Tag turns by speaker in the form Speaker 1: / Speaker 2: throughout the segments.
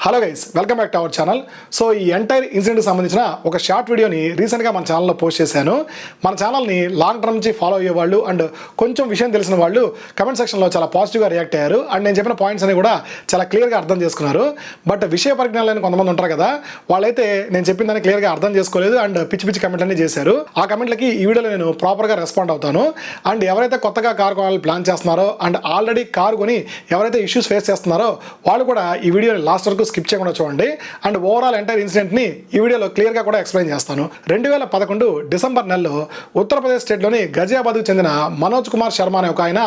Speaker 1: Hello guys, welcome back to our channel. So ఈ entire ఇన్సిడెంట్కి సంబంధించిన ఒక షార్ట్ వీడియోని రీసెంట్గా మన ఛానల్లో పోస్ట్ చేశాను. మన ఛానల్ని లాంగ్ టర్మ్ నుంచి ఫాలో అయ్యే వాళ్ళు అండ్ కొంచెం విషయం తెలిసిన వాళ్ళు కమెంట్ సెక్షన్లో చాలా పాజిటివ్గా రియాక్ట్ అయ్యారు. అండ్ నేను చెప్పిన పాయింట్స్ అని కూడా చాలా క్లియర్గా అర్థం చేసుకున్నారు. బట్ విషయ పరిజ్ఞానం లేని కొంతమంది ఉంటారు కదా, వాళ్ళైతే నేను చెప్పిన దాన్ని క్లియర్గా అర్థం చేసుకోలేదు అండ్ పిచ్చి పిచ్చి కమెంట్లన్నీ చేశారు. ఆ కమెంట్లకి ఈ వీడియోలో నేను ప్రాపర్గా రెస్పాండ్ అవుతాను. అండ్ ఎవరైతే కొత్తగా కారు కొనాలని ప్లాన్ చేస్తున్నారో అండ్ ఆల్రెడీ కారు కొని ఎవరైతే ఇష్యూస్ ఫేస్ చేస్తున్నారో వాళ్ళు కూడా ఈ వీడియోని లాస్ట్ వరకు స్కిప్ చేయకుండా చూడండి. అండ్ ఓవరాల్ ఎంటైర్ ఇన్సిడెంట్ని ఈ వీడియోలో క్లియర్గా కూడా ఎక్స్ప్లెయిన్ చేస్తాను. 2011 డిసెంబర్ నెలలో ఉత్తరప్రదేశ్ స్టేట్లోని గజియాబాద్కు చెందిన మనోజ్ కుమార్ శర్మ అనే ఒక ఆయన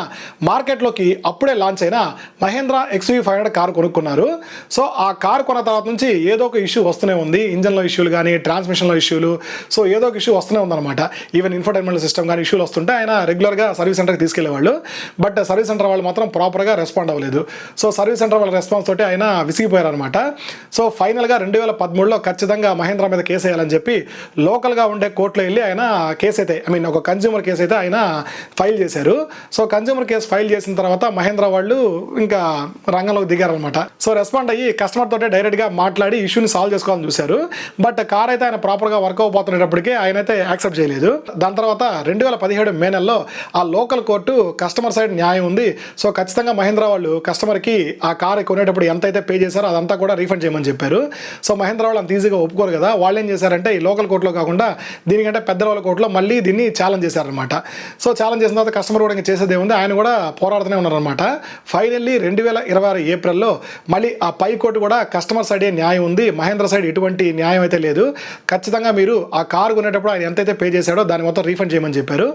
Speaker 1: మార్కెట్లోకి అప్పుడే లాంచ్ అయిన మహేంద్రా XUV500 కారు కొనుక్కున్నారు. సో ఆ కారు కొన్న తర్వాత నుంచి ఏదో ఒక ఇష్యూ వస్తూనే ఉంది. ఇంజన్లో ఇష్యూలు కానీ, ట్రాన్స్మిషన్లో ఇష్యూలు, సో ఏదో ఒక ఇష్యూ వస్తూనే ఉందన్నమాట. ఈవెన్ ఇన్ఫర్టైన్మెంట్ సిస్టమ్ కానీ ఇష్యూలు వస్తుంటే ఆయన రెగ్యులర్గా సర్వీస్ సెంటర్కి తీసుకెళ్లేవాళ్ళు. బట్ సర్వీస్ సెంటర్ వాళ్ళు మాత్రం ప్రాపర్గా రెస్పాండ్ అవ్వలేదు. సో సర్వీస్ సెంటర్ వాళ్ళ రెస్పాన్స్ తోటి ఆయన విసిగిపోయారు అనమాట. సో ఫైనల్గా 2013లో ఖచ్చితంగా మహేంద్రా మీద కేసు వేయాలని చెప్పి లోకల్గా ఉండే కోర్టులో వెళ్ళి ఆయన కేసు అయితే ఒక కన్జ్యూమర్ కేసు అయితే ఆయన ఫైల్ చేశారు. సో కన్జ్యూమర్ కేసు ఫైల్ చేసిన తర్వాత మహేంద్రా వాళ్ళు ఇంకా రంగంలోకి దిగారనమాట. సో రెస్పాండ్ అయ్యి కస్టమర్ తోటే డైరెక్ట్గా మాట్లాడి ఇష్యూని సాల్వ్ చేసుకోవాలని చూశారు. బట్ కార్ అయితే ఆయన ప్రాపర్గా వర్క్ అవ్వబోతున్నప్పటికీ ఆయన అయితే యాక్సెప్ట్ చేయలేదు. దాని తర్వాత 2017 మే నెలలో ఆ లోకల్ కోర్టు కస్టమర్ సైడ్ న్యాయం ఉంది, సో ఖచ్చితంగా మహేంద్రా వాళ్ళు కస్టమర్కి ఆ కార్ కొనేటప్పుడు ఎంత అయితే పే చేశారో అదంతా కూడా రీఫండ్ చేయమని చెప్పారు. సో మహేంద్రా వాళ్ళు అంత ఈజీగా ఒప్పుకోరు కదా, వాళ్ళు ఏం చేశారంటే ఈ లోకల్ కోర్టులో కాకుండా దీనికంటే పెద్ద వాళ్ళ కోర్టులో మళ్ళీ దీన్ని ఛాలెంజ్ చేశారనమాట. సో ఛాలెంజ్ చేసిన తర్వాత కస్టమర్ కూడా ఇంకా చేసేదే ఉంది, ఆయన కూడా పోరాడుతూనే ఉన్నారనమాట. ఫైనల్లీ 2026 ఏప్రిల్లో మళ్ళీ ఆ పై కోర్టు కూడా కస్టమర్ సైడే న్యాయం ఉంది, మహేంద్ర సైడ్ ఎటువంటి న్యాయం అయితే లేదు, ఖచ్చితంగా మీరు ఆ కారు కొనేటప్పుడు ఆయన ఎంతైతే పే చేశాడో దాన్ని మొత్తం రీఫండ్ చేయమని చెప్పారు,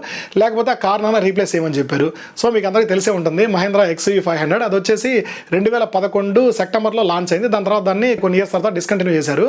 Speaker 1: లేకపోతే ఆ కార్ నాన్న రీప్లేస్ చేయమని చెప్పారు. సో మీకు అందరికీ తెలిసే ఉంటుంది మహేంద్ర XUV500 అది వచ్చేసి 2011 సెప్టెంబర్లో లాంచ్ అయింది. దాని తర్వాత దాన్ని కొన్ని ఇయర్స్ తర్వాత డిస్కంటిన్యూ చేశారు.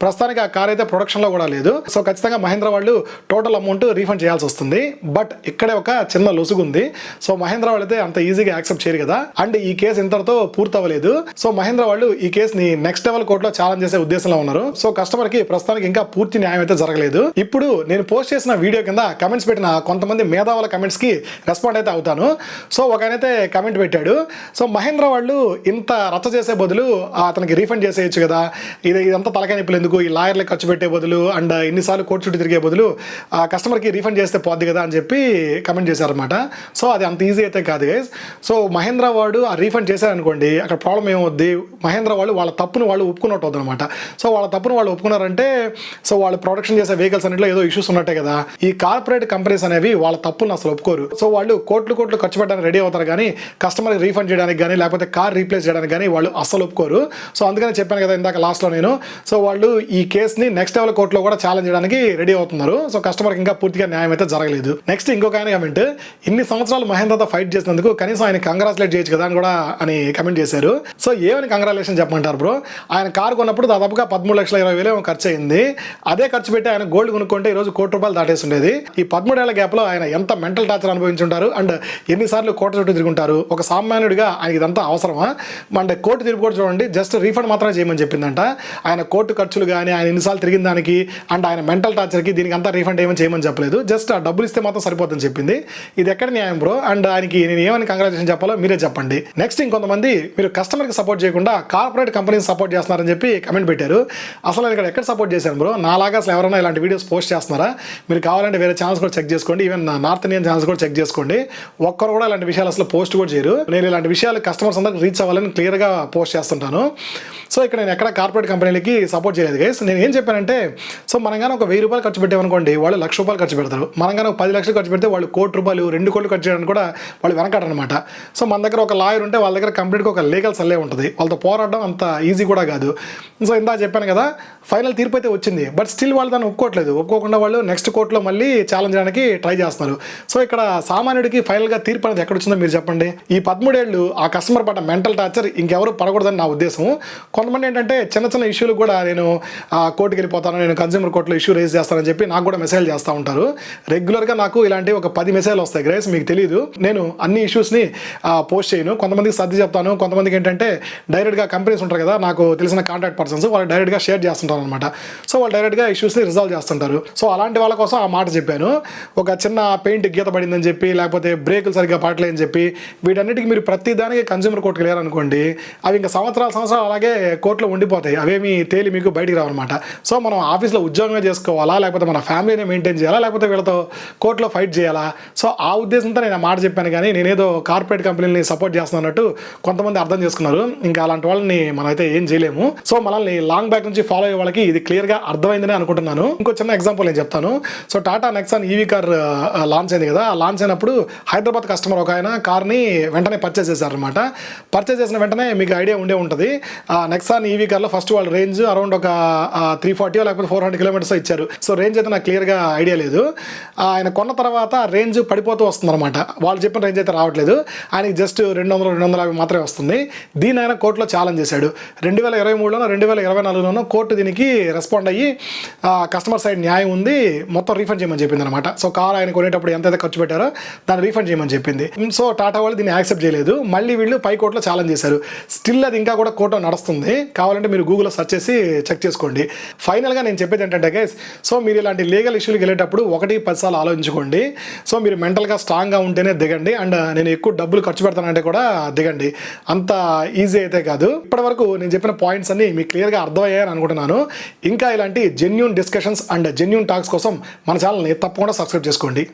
Speaker 1: ప్రస్తుతానికి ఆ కార్ అయితే ప్రొడక్షన్లో కూడా లేదు. సో ఖచ్చితంగా మహేంద్ర వాళ్ళు టోటల్ అమౌంట్ రీఫండ్ చేయాల్సి వస్తుంది. బట్ ఇక్కడే ఒక చిన్న లొసుగుంది. సో మహేంద్ర వాళ్ళు అయితే అంత ఈజీగా యాక్సెప్ట్ చేయరు కదా. అండ్ ఈ కేసు ఇంతటితో పూర్తి అవ్వలేదు. సో మహేంద్ర వాళ్ళు ఈ కేసుని నెక్స్ట్ లెవెల్ కోర్టులో ఛాలెంజ్ చేసే ఉద్దేశంలో ఉన్నారు. సో కస్టమర్ కి ప్రస్తుతానికి ఇంకా పూర్తి న్యాయం అయితే జరగలేదు. ఇప్పుడు నేను పోస్ట్ చేసిన వీడియో కింద కమెంట్స్ పెట్టిన కొంతమంది మేధావుల కమెంట్స్ కి రెస్పాండ్ అయితే అవుతాను. సో ఒక ఆయన అయితే కమెంట్ పెట్టాడు, సో మహేంద్ర వాళ్ళు ఇంత రచ్చ చేసే బదులు అతనికి రీఫండ్ చేసేయచ్చు కదా, ఇదంతా తలకాయ నొప్పులు ఎందుకు, ఈ లాయర్లకు ఖర్చు పెట్టే బదులు అండ్ ఇన్నిసార్లు కోర్టు చుట్టూ తిరిగే బదులు ఆ కస్టమర్కి రీఫండ్ చేస్తే పోద్ది కదా అని చెప్పి కమెంట్ చేశారనమాట. సో అది అంత ఈజీ అయితే కాదు గైస్. సో మహేంద్ర వాడు ఆ రీఫండ్ చేశారనుకోండి, అక్కడ ప్రాబ్లం ఏమవుద్ది, మహేంద్ర వాళ్ళు వాళ్ళ తప్పును వాళ్ళు ఒప్పుకున్నట్టు అవుతుంది అనమాట. సో వాళ్ళ తప్పును వాళ్ళు ఒప్పుకున్నారంటే సో వాళ్ళు ప్రొడక్షన్ చేసే వెహికల్స్ అన్నింటిలో ఏదో ఇష్యూస్ ఉన్నట్టే కదా. ఈ కార్పొరేట్ కంపెనీస్ అనేవి వాళ్ళ తప్పును అసలు ఒప్పుకోరు. సో వాళ్ళు కోట్లు ఖర్చు పెట్టడానికి రెడీ అవుతారు కానీ కస్టమర్కి రీఫండ్ చేయడానికి కానీ లేకపోతే కార్ రీప్లేస్ చేయడానికి కానీ వాళ్ళు అసలు ఒప్పుకోరు. సో అందుకని చెప్పాను కదా ఇందాక లాస్ట్లో నేను. సో వాళ్ళు ఈ కేసుని నెక్స్ట్ లెవెల్ కోర్టులో కూడా ఛాలెంజ్ చేయడానికి రెడీ అవుతున్నారు. సో కస్టమర్కి ఇంకా పూర్తిగా న్యాయం అయితే జరగలేదు. నెక్స్ట్ ఇంకొక ఆయన కమెంట్, ఇన్ని సంవత్సరాలు మహేంద్రతో ఫైట్ చేసినందుకు కనీసం ఆయన కంగ్రాచులేట్ చేయొచ్చు కదా అని కూడా అని కమెంట్ చేశారు. సో ఏమని కంగ్రాచులేషన్ చెప్పమంటారు బ్రో, ఆయన కారు కొన్నప్పుడు దాదాపుగా 13,20,000 ఖర్చు అయింది. అదే ఖర్చు పెట్టి ఆయన గోల్డ్ కొనుక్కుంటే ఈరోజు ₹1,00,00,000 దాటేసి ఉండేది. ఈ 13 ఏళ్ల గ్యాప్లో ఆయన ఎంత మెంటల్ టార్చర్ అనుభవించుంటారు అండ్ ఎన్నిసార్లు కోర్టు చుట్టూ తిరుగుంటారు. ఒక సామాన్యుడిగా ఆయనకి ఇదంతా అవసరమా? అంటే కోర్టు తిరిగి కూడా చూడండి, జస్ట్ రీఫండ్ మాత్రమే చేయమని చెప్పిందంట. ఆయన కోర్టు ఖర్చులు కానీ ఆయన ఎన్నిసార్లు తిరిగిన దానికి అండ్ ఆయన మెంటల్ టార్చర్కి దీనికి అంతా రీఫండ్ చేయమని చెప్పలేదు. జస్ట్ ఆ డబ్బులు ఇస్తే మాత్రం సరిపోతుందని చెప్పింది. ఇది ఎక్కడ న్యాయం బ్రో? అండ్ ఆయనకి నేను ఏమని కంగ్రాచులేషన్ చెప్పాలో మీరే చెప్పండి. నెక్స్ట్ ఇంకొంతమంది మీరు కస్టమర్కి సపోర్ట్ చేయకుండా కార్పొరేట్ కంపెనీస్ సపోర్ట్ చేస్తున్నారని చెప్పి కమెంట్ పెట్టారు. అసలు నేను ఇక్కడ ఎక్కడ సపోర్ట్ చేశాను బ్రో? నాలాగా అసలు ఎవరైనా ఇలాంటి వీడియోస్ పోస్ట్ చేస్తున్నారా? మీరు కావాలంటే వేరే ఛానల్స్ కూడా చెక్ చేసుకోండి, ఈవెన్ నార్త్ ఇండియన్ ఛానల్స్ కూడా చెక్ చేసుకోండి. ఒక్కరు కూడా ఇలాంటి విషయాలు అసలు పోస్ట్ కూడా చేయరు. నేను ఇలాంటి విషయాలు కస్టమర్స్ అందరికి రీచ్ అవ్వాలని క్లియర్గా పోస్ట్ చేస్తుంటాను. సో ఇక్కడ నేను ఎక్కడ కార్పొరేట్ కంపెనీలకి సపోర్ట్ చేయలేదు గైస్. నేను ఏం చెప్పానంటే, సో మనం కానీ ఒక ₹1,000 ఖర్చు పెట్టామనుకోండి, వాళ్ళు ₹1,00,000 ఖర్చు పెడతారు. మనం కానీ ఒక 10 లక్షలు ఖర్చు పెడితే వాళ్ళు ₹1,00,00,000 2,00,00,000 ఖర్చు చేయడానికి కూడా వాళ్ళు వెనకాడనమాట. సో మన దగ్గర ఒక లాయర్ ఉంటే వాళ్ళ దగ్గర కంప్లీట్గా ఒక లీగల్ సల్లే ఉంటుంది. వాళ్ళతో పోరాడడం అంత ఈజీ కూడా కాదు. సో ఇందా చెప్పాను కదా, ఫైనల్ తీర్పు అయితే వచ్చింది. బట్ స్టిల్ వాళ్ళు దాన్ని ఒప్పుకోకుండా వాళ్ళు నెక్స్ట్ కోర్టులో మళ్ళీ ఛాలెంజ్ చేయడానికి ట్రై చేస్తున్నారు. సో ఇక్కడ సామాన్యుడికి ఫైనల్గా తీర్పు అనేది ఎక్కడ వచ్చిందో మీరు చెప్పండి. ఈ 13 ఏళ్ళు ఆ కస్టమర్ పడ్డ మెంటల్ టార్చర్ ఇంకెవరు పడకూడదని నా ఉద్దేశం. కొంతమంది ఏంటంటే చిన్న చిన్న ఇష్యూలు కూడా నేను కోర్టుకి వెళ్ళిపోతాను, నేను కన్జ్యూమర్ కోర్టులో ఇష్యూ రేజ్ చేస్తానని చెప్పి నాకు కూడా మెసేజ్ చేస్తూ ఉంటారు. రెగ్యులర్గా నాకు ఇలాంటి ఒక 10 మెసేజ్లు వస్తాయి గ్రేస్. మీకు తెలియదు, నేను అన్ని ఇష్యూస్ని పోస్ట్ చేయను. కొంతమందికి సర్ది చెప్తాను, కొంతమందికి ఏంటంటే డైరెక్ట్గా కంపెనీస్ ఉంటారు కదా, నాకు తెలిసిన కాంటాక్ట్ పర్సన్స్, వాళ్ళు డైరెక్ట్గా షేర్ చేస్తుంటారు అనమాట. సో వాళ్ళు డైరెక్ట్గా ఇష్యూస్ని రిజాల్వ్ చేస్తుంటారు. సో అలాంటి వాళ్ళ కోసం ఆ మాట చెప్పాను. ఒక చిన్న పెయింట్ గీత పడిందని చెప్పి లేకపోతే బ్రేకులు సరిగ్గా పడలేదని చెప్పి వీటన్నిటికీ మీరు ప్రతి దానికి కన్జ్యూమర్ కోర్టుకి వెళ్ళారనుకోండి, అవి ఇంకా సంవత్సరాలు అలాగే కోర్టులో ఉండిపోతాయి, అవేమి తేలి మీకు బయటికి రావన్నమాట. సో మనం ఆఫీస్లో ఉద్యోగమే చేసుకోవాలా, లేకపోతే మన ఫ్యామిలీని మెయింటైన్ చేయాలా, లేకపోతే వీళ్ళతో కోర్టులో ఫైట్ చేయాలా? సో ఆ ఉద్దేశంతో నేను ఆ మాట చెప్పాను, కానీ నేనేదో కార్పొరేట్ కంపెనీని సపోర్ట్ చేస్తున్నట్టు కొంతమంది అర్థం చేసుకున్నారు. ఇంకా అలాంటి వాళ్ళని మనం అయితే ఏం చేయలేము. సో మనల్ని లాంగ్ బ్యాక్ నుంచి ఫాలో అయ్యే వాళ్ళకి ఇది క్లియర్గా అర్థమైందని అనుకుంటున్నాను. ఇంకో చిన్న ఎగ్జాంపుల్ నేను చెప్తాను. So Tata Nexon EV car launch అయింది కదా, ఆ లాంచ్ అయినప్పుడు హైదరాబాద్ కస్టమర్ ఒక ఆయన కార్ని వెంటనే పర్చేస్ చేశారనమాట. పర్చేస్ చేసిన వెంటనే మీకు ఐడియా ఉండే ఉంటుంది, నెక్సాన్ ఈవీ కార్లో ఫస్ట్ వాళ్ళు రేంజ్ అరౌండ్ ఒక 340 లేకపోతే 400 కిలోమీటర్స్ ఇచ్చారు. సో రేంజ్ అయితే నాకు క్లియర్గా ఐడియా లేదు. ఆయన కొన్న తర్వాత రేంజ్ పడిపోతూ వస్తుందన్నమాట. వాళ్ళు చెప్పిన రేంజ్ అయితే రావట్లేదు, ఆయనకి జస్ట్ 200-250 మాత్రమే వస్తుంది. దీని ఆయన కోర్టులో ఛాలెంజ్ చేశాడు. 2023లోనో 2024లోనో కోర్టు దీనికి రెస్పాండ్ అయ్యి కస్టమర్ సైడ్ న్యాయం ఉంది, మొత్తం రీఫండ్ చేయమని చెప్పింది అనమాట. సో కార్ ఆయన కొనేటప్పుడు ఎంతైతే ఖర్చు పెట్టారో దాన్ని రీఫండ్ చేయమని చెప్పింది. సో టాటా వాళ్ళు దీన్ని యాక్సెప్ట్ చేయలేదు. మళ్ళీ వీళ్ళు పై కోర్టులో ఛాలెంజ్ చేశారు. స్టిల్ అది ఇంకా కూడా కోర్టులో నడుస్తుంది. కావాలంటే మీరు గూగుల్లో సెర్చ్ చేసి చెక్ చేసుకోండి. ఫైనల్గా నేను చెప్పేది ఏంటంటే గైస్, సో మీరు ఇలాంటి లీగల్ ఇష్యూకి వెళ్ళేటప్పుడు 1-10 సార్లు ఆలోచించుకోండి. సో మీరు మెంటల్గా స్ట్రాంగ్గా ఉంటేనే దిగండి. అండ్ నేను ఎక్కువ డబ్బులు ఖర్చు పెడతానంటే కూడా దిగండి. అంత ఈజీ అయితే కాదు. ఇప్పటివరకు నేను చెప్పిన పాయింట్స్ అన్ని మీకు క్లియర్గా అర్థమయ్యాయని అనుకుంటున్నాను. ఇంకా ఇలాంటి genuine discussions and genuine talks కోసం మన ఛానల్ని తప్పకుండా సబ్స్క్రైబ్ చేసుకోండి.